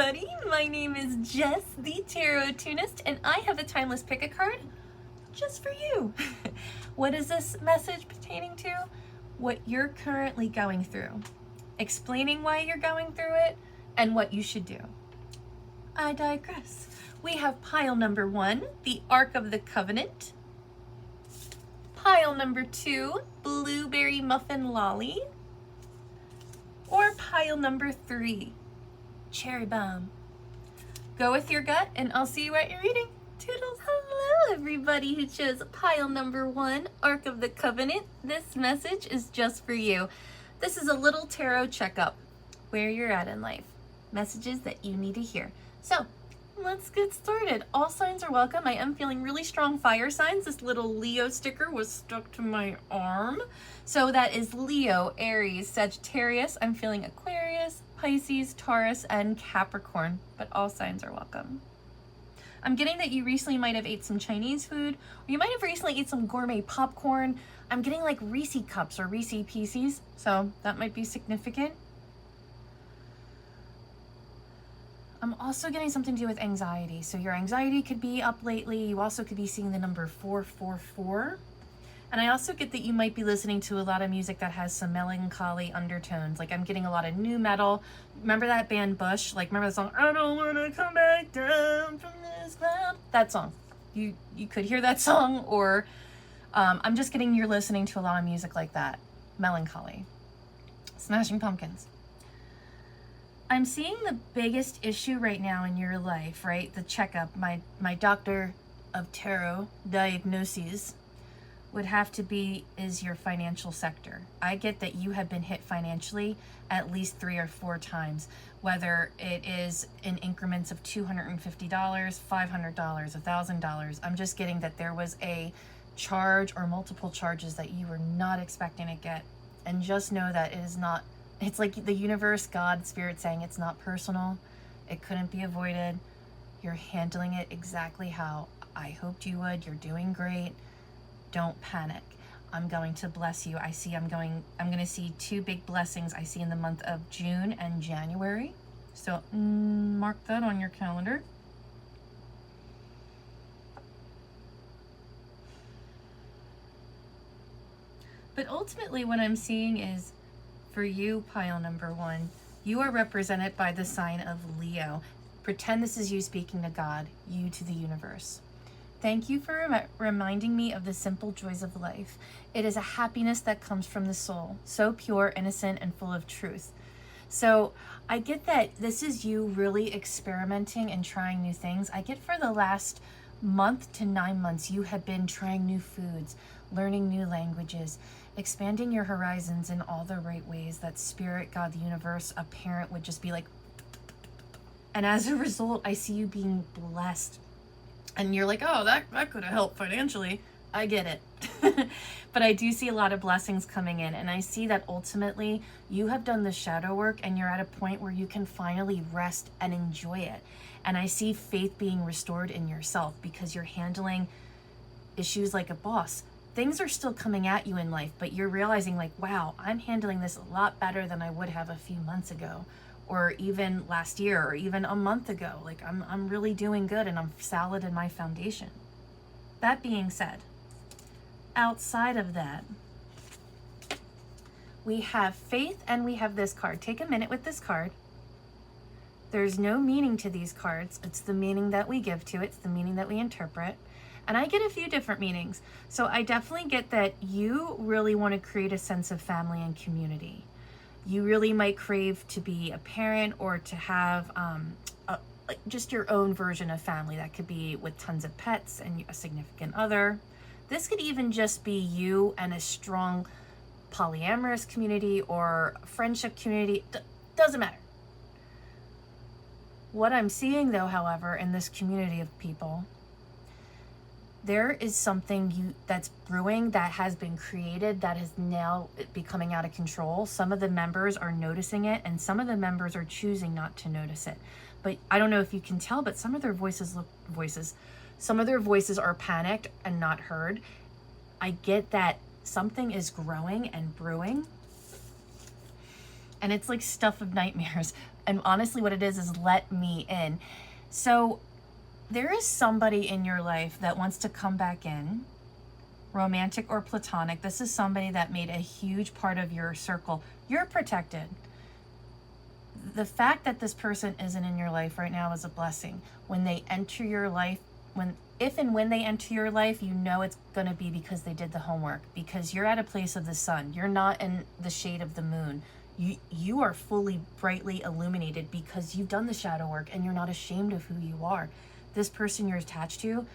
everybody, my name is Jess, the Tarot Tunist, and I have a timeless pick a card just for you. What is this message pertaining to? What you're currently going through, explaining why you're going through it, and what you should do. I digress. We have pile number 1, the Ark of the Covenant. Pile number 2, blueberry muffin lolli. Or pile number 3, cherry bomb. Go with your gut and I'll see you at your reading. Toodles. Hello everybody who chose pile number 1, Ark of the Covenant. This message is just for you. This is a little tarot checkup, where you're at in life. Messages that you need to hear. So let's get started. All signs are welcome. I am feeling really strong fire signs. This little Leo sticker was stuck to my arm. So that is Leo, Aries, Sagittarius. I'm feeling Aquarius, Pisces, Taurus, and Capricorn, but all signs are welcome. I'm getting that you recently might have ate some Chinese food, or you might have recently ate some gourmet popcorn. I'm getting like Reese cups or Reese Pieces, so that might be significant. I'm also getting something to do with anxiety. So your anxiety could be up lately. You also could be seeing the number 444. And I also get that you might be listening to a lot of music that has some melancholy undertones. Like I'm getting a lot of new metal. Remember that band Bush? Like remember the song, I don't want to come back down from this cloud? That song. You could hear that song, or I'm just getting you're listening to a lot of music like that. Melancholy. Smashing Pumpkins. I'm seeing the biggest issue right now in your life, right? The checkup, my doctor of tarot diagnoses would have to be is your financial sector. I get that you have been hit financially at least 3 or 4 times, whether it is in increments of $250, $500, $1,000. I'm just getting that there was a charge or multiple charges that you were not expecting to get. And just know that it is not, it's like the universe, God, spirit saying it's not personal. It couldn't be avoided. You're handling it exactly how I hoped you would. You're doing great. Don't panic. I'm going to bless you. I'm going to see 2 big blessings I see in the month of June and January. So mark that on your calendar. But ultimately what I'm seeing is, for you, pile number 1, you are represented by the sign of Leo. Pretend this is you speaking to God, you to the universe. Thank you for reminding me of the simple joys of life. It is a happiness that comes from the soul, so pure, innocent, and full of truth. So I get that this is you really experimenting and trying new things. I get for the last month to 9 months, you have been trying new foods, learning new languages, expanding your horizons in all the right ways that spirit, God, the universe, a parent would just be like, and as a result, I see you being blessed. And you're like, oh, that could have helped financially. I get it. But I do see a lot of blessings coming in. And I see that ultimately you have done the shadow work and you're at a point where you can finally rest and enjoy it. And I see faith being restored in yourself because you're handling issues like a boss. Things are still coming at you in life, but you're realizing like, wow, I'm handling this a lot better than I would have a few months ago, or even last year, or even a month ago. Like I'm really doing good and I'm solid in my foundation. That being said, outside of that, we have faith and we have this card. Take a minute with this card. There's no meaning to these cards. It's the meaning that we give to it. It's the meaning that we interpret. And I get a few different meanings. So I definitely get that you really want to create a sense of family and community. You really might crave to be a parent or to have just your own version of family. That could be with tons of pets and a significant other. This could even just be you and a strong polyamorous community or friendship community. Doesn't matter. What I'm seeing though, however, in this community of people, there is something that's brewing that has been created that is now becoming out of control. Some of the members are noticing it and some of the members are choosing not to notice it. But I don't know if you can tell, but some of their voices are panicked and not heard. I get that something is growing and brewing. And it's like stuff of nightmares. And honestly, what it is let me in. So there is somebody in your life that wants to come back in, romantic or platonic. This is somebody that made a huge part of your circle. You're protected. The fact that this person isn't in your life right now is a blessing. When they enter your life, if and when they enter your life, you know it's going to be because they did the homework, because you're at a place of the sun. You're not in the shade of the moon. You are fully brightly illuminated because you've done the shadow work and you're not ashamed of who you are. This person you're attached to,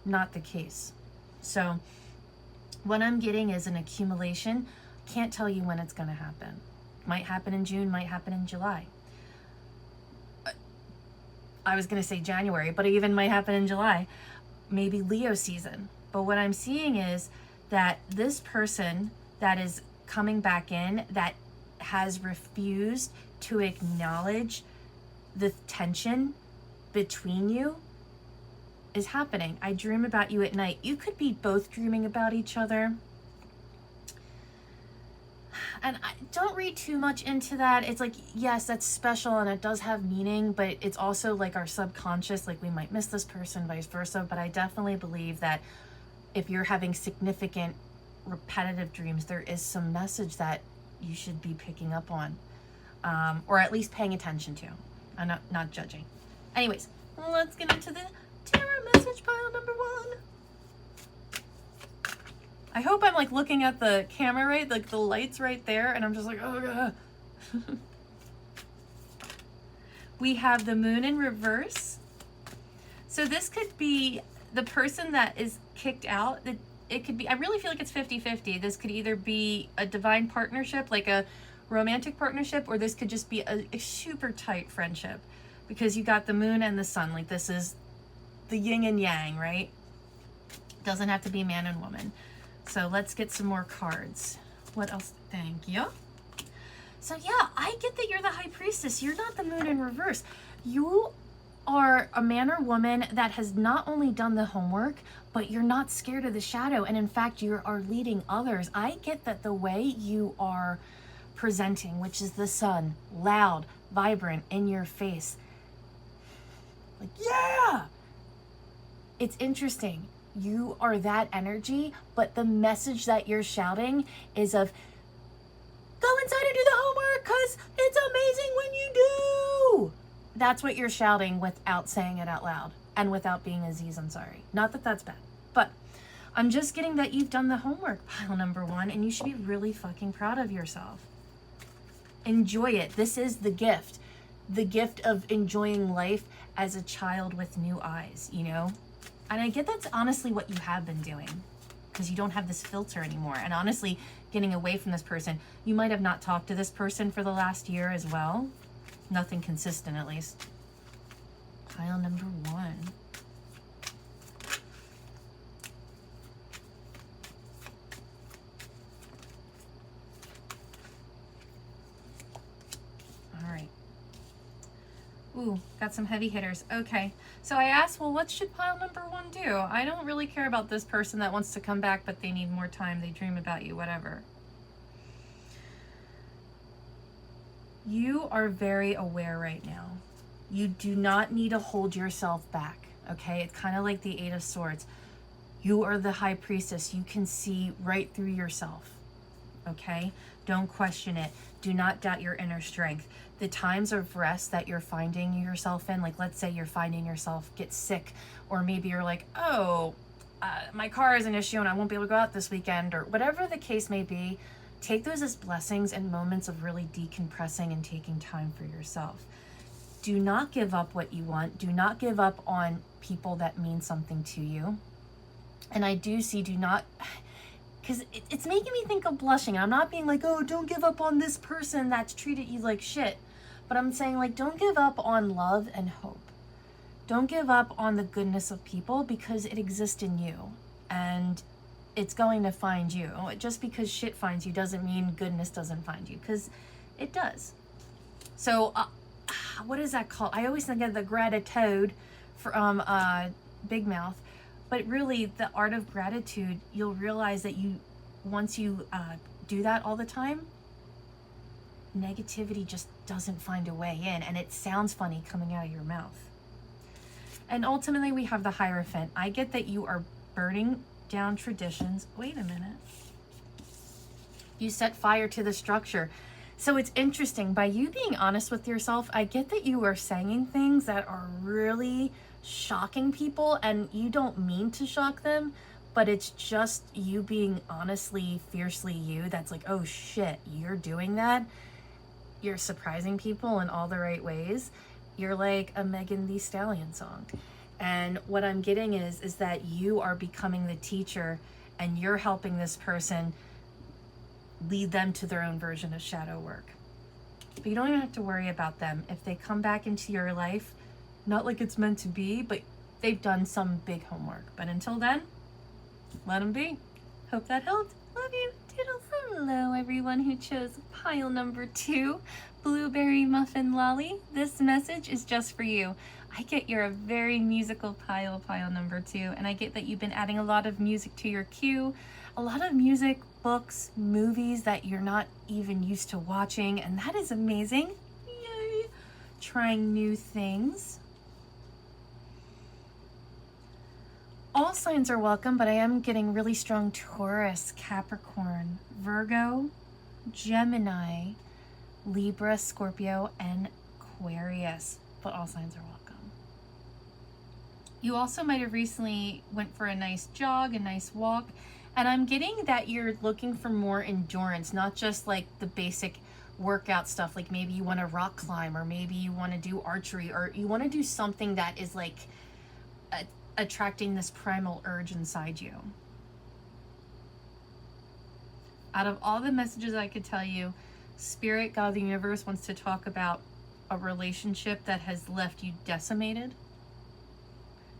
not the case. So what I'm getting is an accumulation. Can't tell you when it's going to happen. Might happen in June, might happen in July. I was going to say January, but it even might happen in July. Maybe Leo season. But what I'm seeing is that this person that is coming back in, that has refused to acknowledge the tension between you, is happening. I dream about you at night. You could be both dreaming about each other. And I don't read too much into that. It's like, yes, that's special and it does have meaning, but it's also like our subconscious, like we might miss this person, vice versa. But I definitely believe that if you're having significant repetitive dreams, there is some message that you should be picking up on, or at least paying attention to. I'm not judging. Anyways, let's get into the tarot message pile number 1. I hope I'm like looking at the camera right, like the light's right there, and I'm just like, oh god. We have the moon in reverse. So this could be the person that is kicked out. It could be, I really feel like it's 50-50. This could either be a divine partnership, like a romantic partnership, or this could just be a super tight friendship, because you got the moon and the sun. Like this is the yin and yang, right? Doesn't have to be man and woman. So let's get some more cards. What else? Thank you. So yeah, I get that you're the high priestess. You're not the moon in reverse. You are a man or woman that has not only done the homework, but you're not scared of the shadow. And in fact, you are leading others. I get that the way you are presenting, which is the sun, loud, vibrant, in your face. Like, yeah! It's interesting. You are that energy, but the message that you're shouting is of, go inside and do the homework because it's amazing when you do. That's what you're shouting without saying it out loud and without being Aziz Ansari. Not that that's bad, but I'm just getting that you've done the homework, pile number 1, and you should be really fucking proud of yourself. Enjoy it. This is the gift of enjoying life as a child with new eyes, you know? And I get that's honestly what you have been doing, because you don't have this filter anymore. And honestly, getting away from this person, you might have not talked to this person for the last year as well. Nothing consistent, at least. Pile number 1. All right. Ooh, got some heavy hitters. Okay, so I asked, well, what should pile number 1 do? I don't really care about this person that wants to come back, but they need more time. They dream about you, whatever. You are very aware right now. You do not need to hold yourself back, okay? It's kind of like the 8 of Swords. You are the high priestess. You can see right through yourself, okay? Don't question it. Do not doubt your inner strength. The times of rest that you're finding yourself in, like let's say you're finding yourself get sick, or maybe you're like, oh, my car is an issue and I won't be able to go out this weekend, or whatever the case may be, take those as blessings and moments of really decompressing and taking time for yourself. Do not give up what you want. Do not give up on people that mean something to you. And I do see, do not, because it's making me think of blushing. I'm not being like, oh, don't give up on this person that's treated you like shit. But I'm saying, like, don't give up on love and hope. Don't give up on the goodness of people, because it exists in you. And it's going to find you. Just because shit finds you doesn't mean goodness doesn't find you, because it does. So, what is that called? I always think of the gratitude from Big Mouth. But really, the art of gratitude, you'll realize that once you do that all the time, negativity just doesn't find a way in, and it sounds funny coming out of your mouth. And ultimately we have the Hierophant. I get that you are burning down traditions. Wait a minute. You set fire to the structure. So it's interesting, by you being honest with yourself, I get that you are saying things that are really shocking people, and you don't mean to shock them, but it's just you being honestly, fiercely you that's like, oh shit, you're doing that. You're surprising people in all the right ways. You're like a Megan Thee Stallion song. And what I'm getting is that you are becoming the teacher, and you're helping this person lead them to their own version of shadow work. But you don't even have to worry about them. If they come back into your life, not like it's meant to be, but they've done some big homework. But until then, let them be. Hope that helped. Love you. Toodles. Hello, everyone who chose pile number 2, Blueberry Muffin Lolly. This message is just for you. I get you're a very musical pile number 2, and I get that you've been adding a lot of music to your queue, a lot of music, books, movies that you're not even used to watching, and that is amazing. Yay! Trying new things. All signs are welcome, but I am getting really strong Taurus, Capricorn, Virgo, Gemini, Libra, Scorpio, and Aquarius. But all signs are welcome. You also might have recently went for a nice jog, a nice walk, and I'm getting that you're looking for more endurance, not just like the basic workout stuff. Like maybe you want to rock climb, or maybe you want to do archery, or you want to do something that is like attracting this primal urge inside you. Out of all the messages I could tell you, Spirit, God, the universe wants to talk about a relationship that has left you decimated,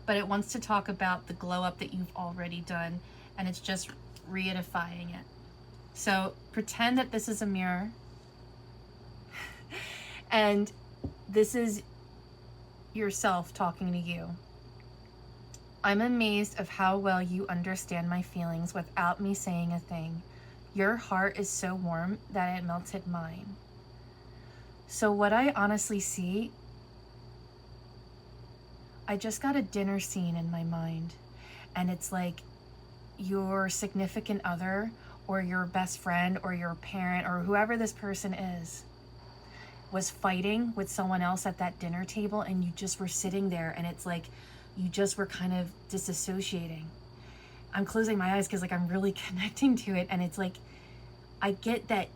but it wants to talk about the glow up that you've already done, and it's just re-edifying it. So pretend that this is a mirror and this is yourself talking to you. I'm amazed of how well you understand my feelings without me saying a thing. Your heart is so warm that it melted mine. So what I honestly see, I just got a dinner scene in my mind, and it's like your significant other or your best friend or your parent or whoever this person is was fighting with someone else at that dinner table, and you just were sitting there, and it's like you just were kind of disassociating. I'm closing my eyes because like I'm really connecting to it, and it's like I get that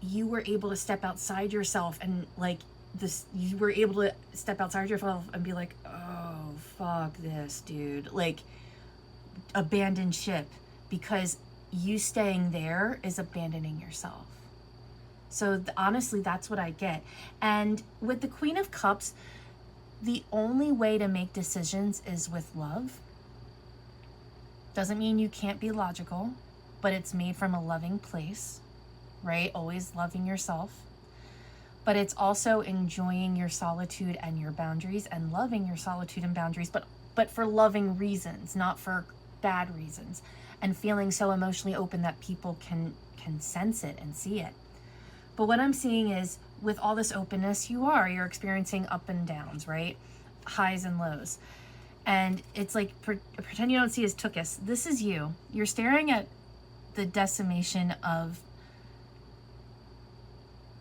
you were able to step outside yourself, and like this, you were able to step outside yourself and be like, oh fuck this, dude, like abandon ship, because you staying there is abandoning yourself. So honestly, that's what I get. And with the Queen of Cups, the only way to make decisions is with love. Doesn't mean you can't be logical, but it's made from a loving place, right? Always loving yourself. But it's also enjoying your solitude and your boundaries, and loving your solitude and boundaries, but for loving reasons, not for bad reasons, and feeling so emotionally open that people can sense it and see it. But what I'm seeing is, with all this openness, you're experiencing up and downs, right? Highs and lows. And it's like, pretend you don't see his tuchus. This is you. You're staring at the decimation of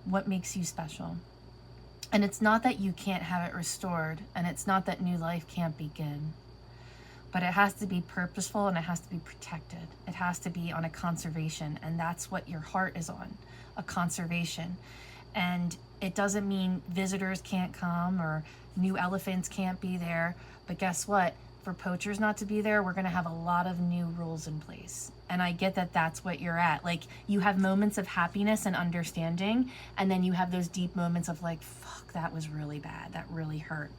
what makes you special. And it's not that you can't have it restored, and it's not that new life can't begin. But it has to be purposeful, and it has to be protected. It has to be on a conservation, and that's what your heart is on, a conservation. And it doesn't mean visitors can't come or new elephants can't be there. But guess what? For poachers not to be there, we're going to have a lot of new rules in place. And I get that that's what you're at. Like, you have moments of happiness and understanding, and then you have those deep moments of like, fuck, that was really bad. That really hurt.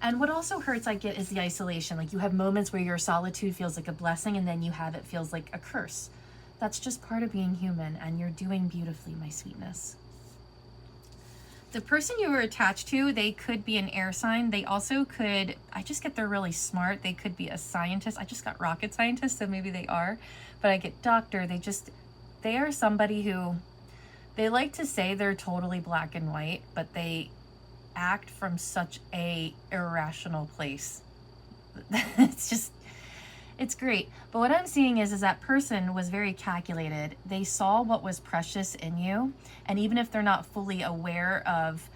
And what also hurts, I get, is the isolation. Like, you have moments where your solitude feels like a blessing, and then you have it feels like a curse. That's just part of being human, and you're doing beautifully, my sweetness. The person you were attached to, they could be an air sign. They also could, I just get they're really smart. They could be a scientist. I just got rocket scientist, so maybe they are. But I get doctor. They are somebody who, They like to say they're totally black and white, but they act from such a irrational place. It's great. But what I'm seeing is that person was very calculated. They saw what was precious in you, and even if they're not fully aware of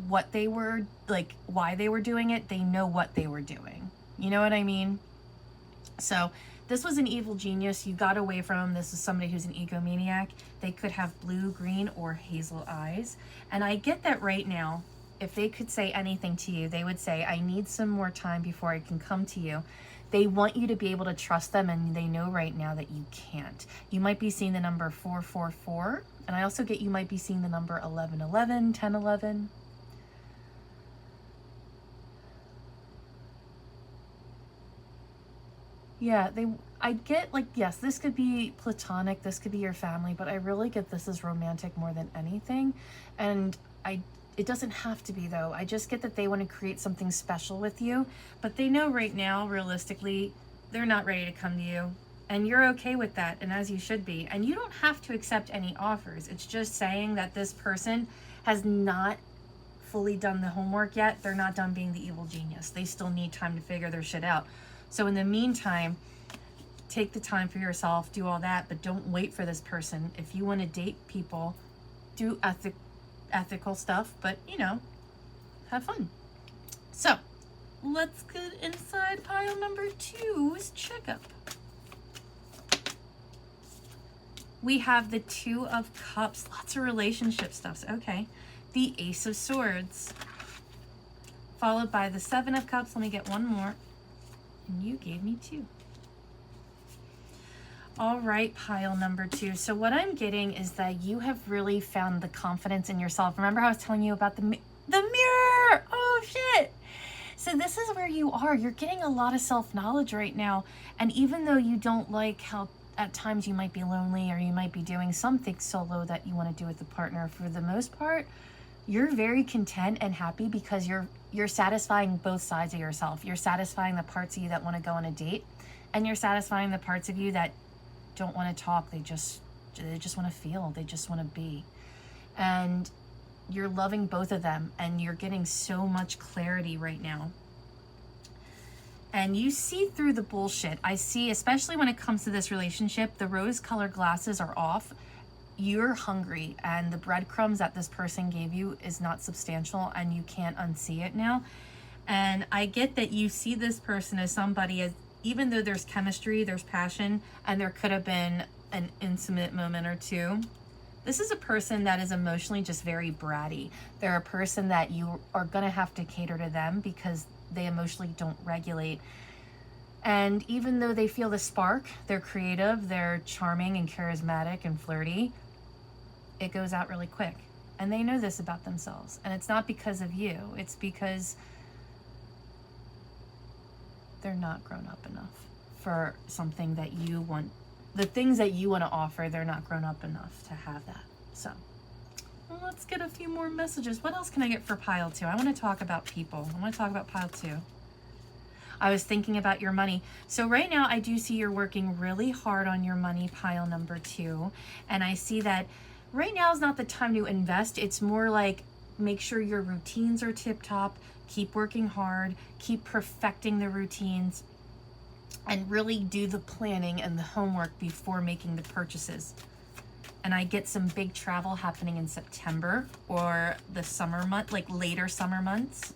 what they were, like why they were doing it, they know what they were doing. You know what I mean? So this was an evil genius. You got away from him. This is somebody who's an egomaniac. They could have blue, green, or hazel eyes. And I get that right now, if they could say anything to you, they would say, I need some more time before I can come to you. They want you to be able to trust them, and they know right now that you can't. You might be seeing the number 444, and I also get you might be seeing the number 1111, 1011. Yeah, I get, like, yes, this could be platonic, this could be your family, but I really get this is romantic more than anything. And it doesn't have to be, though. I just get that they want to create something special with you, but they know right now, realistically, they're not ready to come to you. And you're okay with that, and as you should be. And you don't have to accept any offers. It's just saying that this person has not fully done the homework yet. They're not done being the evil genius. They still need time to figure their shit out. So in the meantime, take the time for yourself, do all that, but don't wait for this person. If you want to date people, do ethical stuff, but, you know, have fun. So let's get inside pile number 2's checkup. We have the 2 of Cups, lots of relationship stuffs. Okay. The Ace of Swords, followed by the 7 of Cups. Let me get one more. And you gave me 2. All right, pile number 2. So what I'm getting is that you have really found the confidence in yourself. Remember how I was telling you about the mirror? Oh, shit. So this is where you are. You're getting a lot of self-knowledge right now. And even though you don't like how at times you might be lonely, or you might be doing something solo that you want to do with a partner, for the most part, you're very content and happy because you're satisfying both sides of yourself. You're satisfying the parts of you that want to go on a date, and you're satisfying the parts of you that don't want to talk. They just want to feel. They just want to be. And you're loving both of them, and you're getting so much clarity right now. And you see through the bullshit. I see, especially when it comes to this relationship, the rose-colored glasses are off. You're hungry, and the breadcrumbs that this person gave you is not substantial, and you can't unsee it now. And I get that you see this person as somebody, as even though there's chemistry, there's passion, and there could have been an intimate moment or two, this is a person that is emotionally just very bratty. They're a person that you are going to have to cater to them because they emotionally don't regulate. And even though they feel the spark, they're creative, they're charming and charismatic and flirty, it goes out really quick. And they know this about themselves. And it's not because of you. It's because they're not grown up enough for something that you want. The things that you want to offer, they're not grown up enough to have that. So let's get a few more messages. What else can I get for pile 2? I want to talk about people. I want to talk about pile 2. I was thinking about your money. So right now I do see you're working really hard on your money, pile number 2. And I see that right now is not the time to invest. It's more like make sure your routines are tip top, keep working hard, keep perfecting the routines, and really do the planning and the homework before making the purchases. And I get some big travel happening in September or the summer month, like later summer months.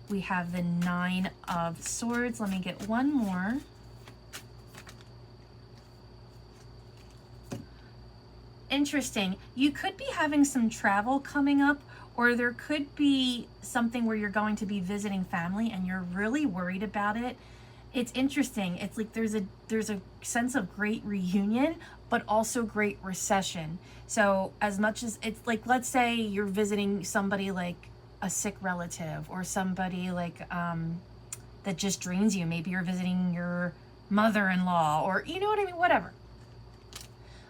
We have the 9 of Swords. Let me get one more. Interesting. You could be having some travel coming up, or there could be something where you're going to be visiting family and you're really worried about it. It's interesting. It's like there's a sense of great reunion, but also great recession. So as much as it's like, let's say you're visiting somebody like a sick relative, or somebody like that just drains you. Maybe you're visiting your mother-in-law, or you know what I mean, whatever.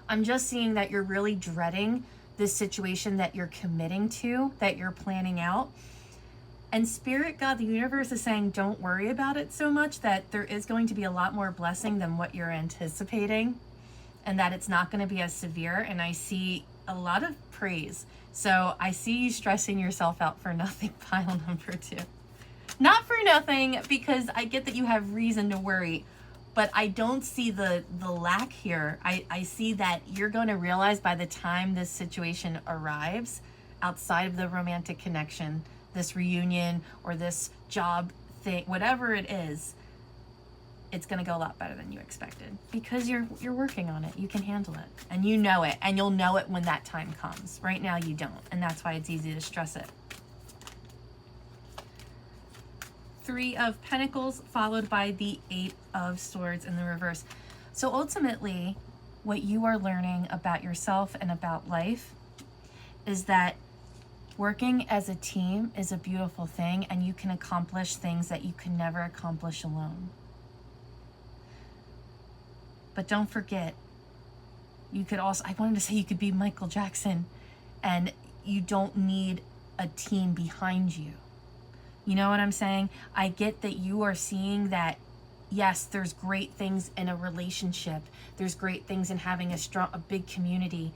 I'm just seeing that you're really dreading this situation that you're committing to, that you're planning out. And Spirit, God, the universe is saying, don't worry about it so much, that there is going to be a lot more blessing than what you're anticipating. and that it's not going to be as severe. And I see a lot of praise. So I see you stressing yourself out for nothing, pile number 2. Not for nothing, because I get that you have reason to worry, but I don't see the lack here. I see that you're going to realize by the time this situation arrives, outside of the romantic connection, this reunion or this job thing, whatever it is, it's going to go a lot better than you expected, because you're working on it. You can handle it, and you know it, and you'll know it when that time comes. Right now you don't, and that's why it's easy to stress it. 3 of Pentacles followed by the 8 of Swords in the reverse. So ultimately, what you are learning about yourself and about life is that working as a team is a beautiful thing, and you can accomplish things that you can never accomplish alone. But don't forget, you could also, I wanted to say you could be Michael Jackson, and you don't need a team behind you. You know what I'm saying? I get that you are seeing that, yes, there's great things in a relationship. There's great things in having a big community.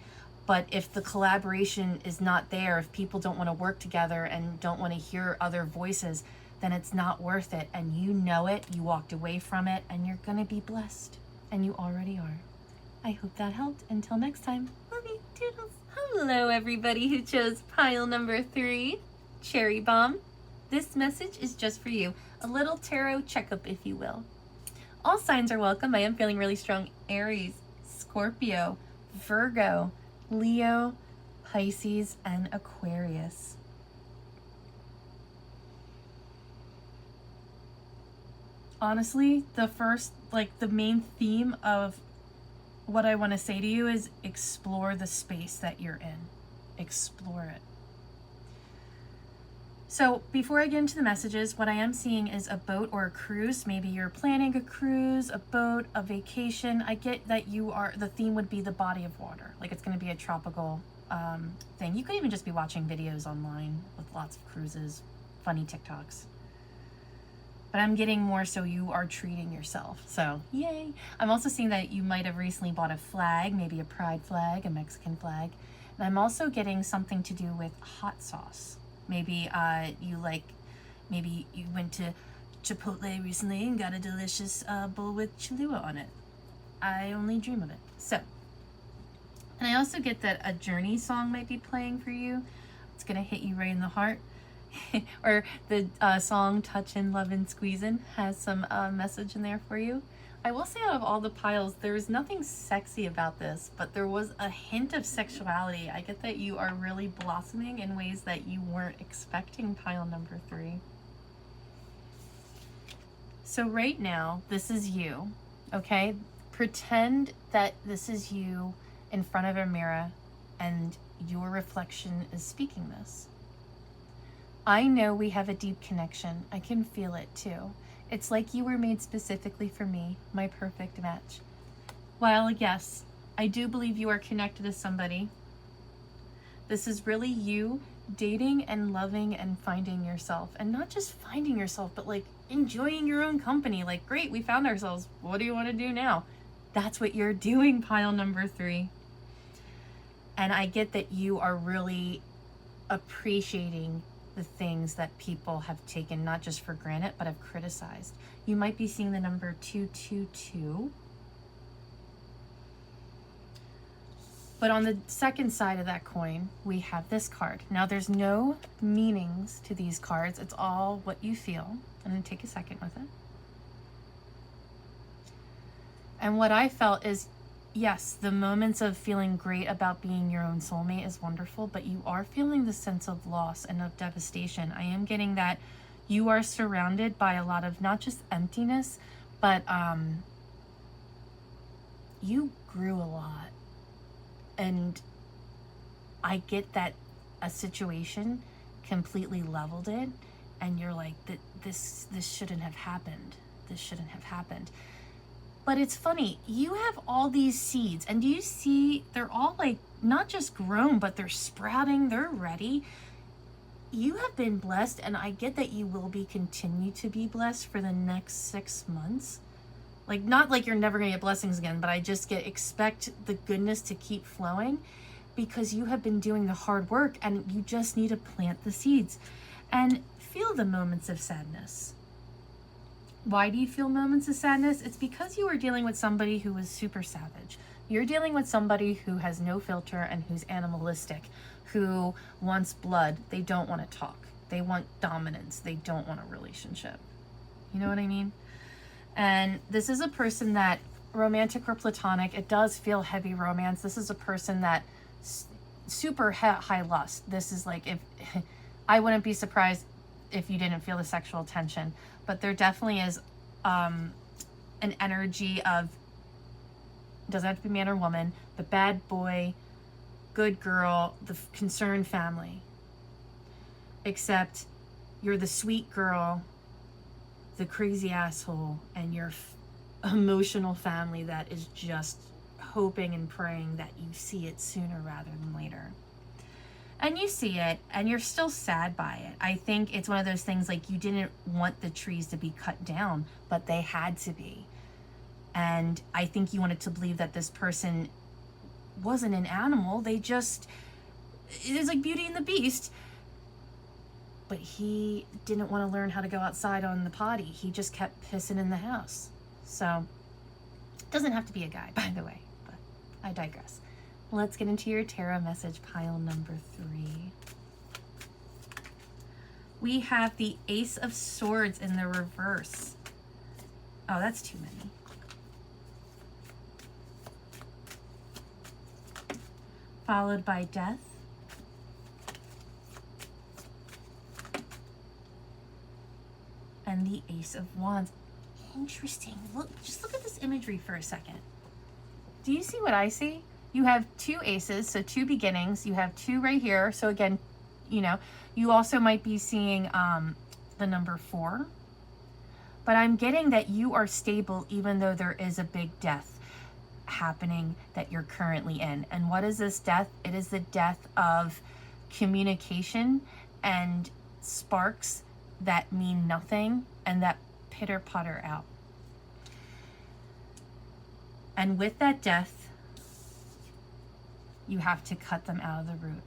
But if the collaboration is not there, if people don't want to work together and don't want to hear other voices, then it's not worth it. And you know it, you walked away from it, and you're going to be blessed. And you already are. I hope that helped. Until next time, love you, toodles. Hello, everybody who chose pile number 3, Cherry Bomb. This message is just for you. A little tarot checkup, if you will. All signs are welcome. I am feeling really strong. Aries, Scorpio, Virgo, Leo, Pisces, and Aquarius. Honestly, the main theme of what I want to say to you is explore the space that you're in. Explore it. So before I get into the messages, what I am seeing is a boat or a cruise. Maybe you're planning a cruise, a boat, a vacation. I get that the theme would be the body of water. Like it's going to be a tropical thing. You could even just be watching videos online with lots of cruises, funny TikToks. But I'm getting more so you are treating yourself. So yay. I'm also seeing that you might have recently bought a flag, maybe a pride flag, a Mexican flag. And I'm also getting something to do with hot sauce. Maybe maybe you went to Chipotle recently and got a delicious bowl with Cholula on it. I only dream of it. So, and I also get that a Journey song might be playing for you. It's gonna hit you right in the heart. Or the song Touchin', Lovin', Squeezin' has some message in there for you. I will say, out of all the piles, there's nothing sexy about this, but there was a hint of sexuality. I get that you are really blossoming in ways that you weren't expecting, pile number 3. So right now, this is you, okay? Pretend that this is you in front of a mirror and your reflection is speaking this. I know we have a deep connection. I can feel it too. It's like you were made specifically for me, my perfect match. While yes, I do believe you are connected to somebody, this is really you dating and loving and finding yourself. And not just finding yourself, but like enjoying your own company. Like, great, we found ourselves. What do you want to do now? That's what you're doing, pile number 3. And I get that you are really appreciating the things that people have taken not just for granted, but have criticized. You might be seeing the number 222. But on the second side of that coin, we have this card. Now, there's no meanings to these cards. It's all what you feel. I'm going to take a second with it. And what I felt is, yes, the moments of feeling great about being your own soulmate is wonderful, but you are feeling the sense of loss and of devastation. I am getting that you are surrounded by a lot of not just emptiness, but you grew a lot. And I get that a situation completely leveled it, and you're like, this shouldn't have happened. This shouldn't have happened. But it's funny, you have all these seeds, and do you see they're all like not just grown, but they're sprouting, they're ready. You have been blessed, and I get that you will continue to be blessed for the next 6 months. Like, not like you're never gonna get blessings again, but I just expect the goodness to keep flowing, because you have been doing the hard work and you just need to plant the seeds and feel the moments of sadness. Why do you feel moments of sadness? It's because you are dealing with somebody who is super savage. You're dealing with somebody who has no filter and who's animalistic, who wants blood. They don't want to talk. They want dominance. They don't want a relationship. You know what I mean? And this is a person that, romantic or platonic, it does feel heavy romance. This is a person that super high lust. This is like, if I wouldn't be surprised if you didn't feel the sexual tension, but there definitely is an energy of, doesn't have to be man or woman, the bad boy, good girl, the concerned family. Except you're the sweet girl, the crazy asshole, and your emotional family that is just hoping and praying that you see it sooner rather than later. And you see it, and you're still sad by it. I think it's one of those things, like, you didn't want the trees to be cut down, but they had to be. And I think you wanted to believe that this person wasn't an animal. They just, it is like Beauty and the Beast. But he didn't want to learn how to go outside on the potty. He just kept pissing in the house. So, it doesn't have to be a guy, by the way, but I digress. Let's get into your tarot message pile number 3. We have the Ace of Swords in the reverse. Oh, that's too many. Followed by Death. And the Ace of Wands. Interesting. Just look at this imagery for a second. Do you see what I see? You have 2 aces, so 2 beginnings. You have 2 right here. So again, you know, you also might be seeing the number 4. But I'm getting that you are stable even though there is a big death happening that you're currently in. And what is this death? It is the death of communication and sparks that mean nothing and that pitter-patter out. And with that death, you have to cut them out of the root.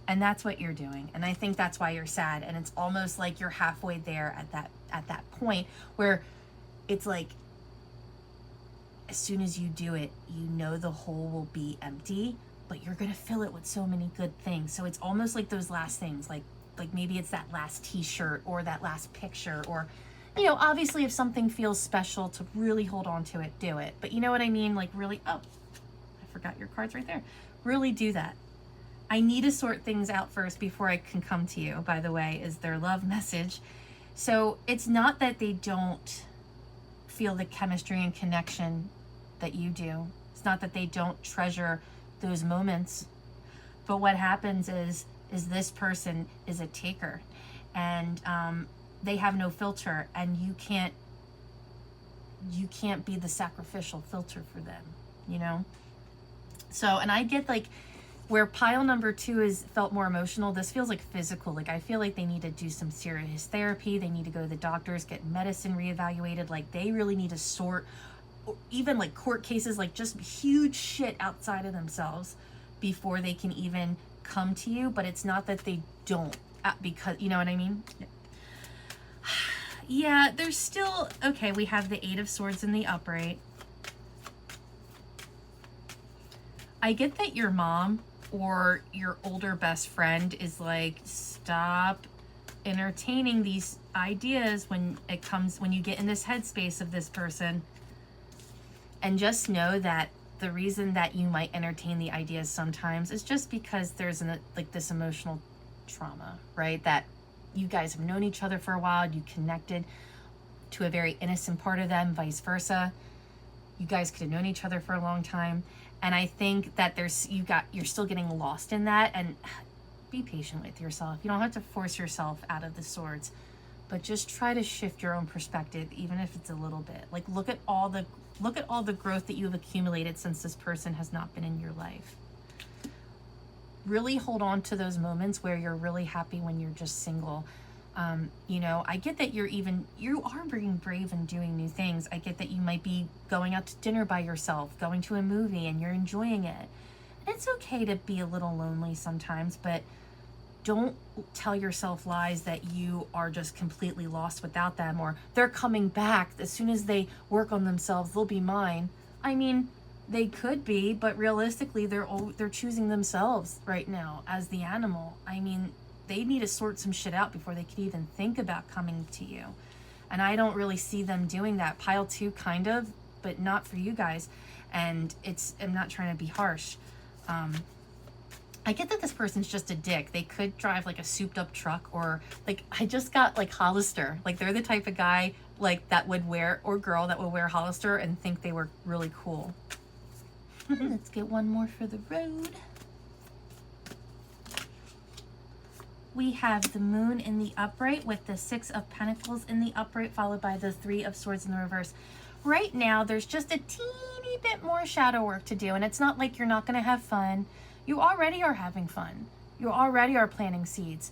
And that's what you're doing. And I think that's why you're sad. And it's almost like you're halfway there at that point where it's like, as soon as you do it, you know the hole will be empty, but you're going to fill it with so many good things. So it's almost like those last things, like maybe it's that last t-shirt or that last picture, or, you know, obviously if something feels special to really hold on to it, do it. But you know what I mean? Like, really, oh, I forgot your cards right there. Really do that. I need to sort things out first before I can come to you, by the way, is their love message. So it's not that they don't feel the chemistry and connection that you do. It's not that they don't treasure those moments. But what happens is this person is a taker, and they have no filter, and you can't be the sacrificial filter for them, you know? So, and I get like where pile number 2 is felt more emotional, this feels like physical. Like, I feel like they need to do some serious therapy. They need to go to the doctors, get medicine reevaluated. Like, they really need to sort, even like court cases, like just huge shit outside of themselves before they can even come to you. But it's not that they don't, because, you know what I mean? Yeah, there's still, okay, we have the 8 of Swords in the upright. I get that your mom or your older best friend is like, stop entertaining these ideas when you get in this headspace of this person. And just know that the reason that you might entertain the ideas sometimes is just because there's this emotional trauma, right? That you guys have known each other for a while, you connected to a very innocent part of them, vice versa. You guys could have known each other for a long time. And I think that you're still getting lost in that, and be patient with yourself. You don't have to force yourself out of the swords, but just try to shift your own perspective, even if it's a little bit. Like, look at all the growth that you've accumulated since this person has not been in your life. Really hold on to those moments where you're really happy when you're just single. You know, I get that you are being brave and doing new things. I get that you might be going out to dinner by yourself, going to a movie, and you're enjoying it. It's okay to be a little lonely sometimes, but don't tell yourself lies that you are just completely lost without them, or they're coming back. As soon as they work on themselves, they'll be mine. I mean, they could be, but realistically, they're choosing themselves right now as the animal. I mean, they need to sort some shit out before they could even think about coming to you. And I don't really see them doing that. Pile 2 kind of, but not for you guys. And I'm not trying to be harsh. I get that this person's just a dick. They could drive like a souped up truck, or like I just got like Hollister. Like they're the type of guy like that would wear, or girl that would wear Hollister and think they were really cool. Let's get one more for the road. We have the Moon in the upright with the 6 of Pentacles in the upright, followed by the 3 of Swords in the reverse. Right now, there's just a teeny bit more shadow work to do, and it's not like you're not going to have fun. You already are having fun. You already are planting seeds.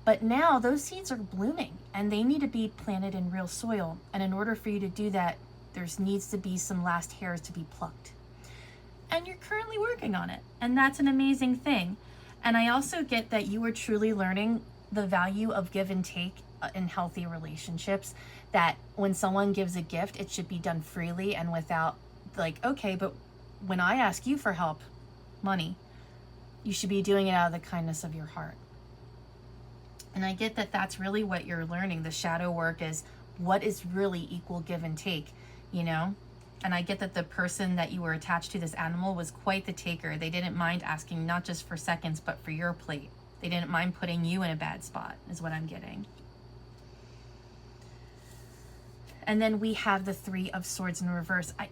But now those seeds are blooming, and they need to be planted in real soil. And in order for you to do that, there needs to be some last hairs to be plucked. And you're currently working on it, and that's an amazing thing. And I also get that you are truly learning the value of give and take in healthy relationships, that when someone gives a gift, it should be done freely and without like, okay, but when I ask you for help, money, you should be doing it out of the kindness of your heart. And I get that that's really what you're learning. The shadow work is what is really equal give and take, you know? And I get that the person that you were attached to, this animal, was quite the taker. They didn't mind asking not just for seconds, but for your plate. They didn't mind putting you in a bad spot, is what I'm getting. And then we have the 3 of Swords in reverse. I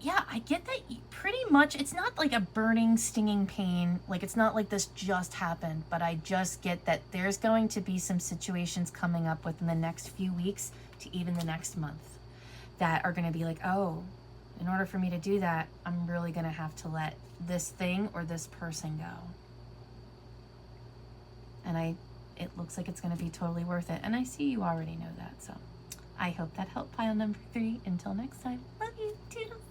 get that pretty much. It's not like a burning, stinging pain. Like, it's not like this just happened. But I just get that there's going to be some situations coming up within the next few weeks to even the next month that are going to be like, oh, in order for me to do that, I'm really going to have to let this thing or this person go. And it looks like it's going to be totally worth it. And I see you already know that. So I hope that helped pile number 3. Until next time, love you, toodles.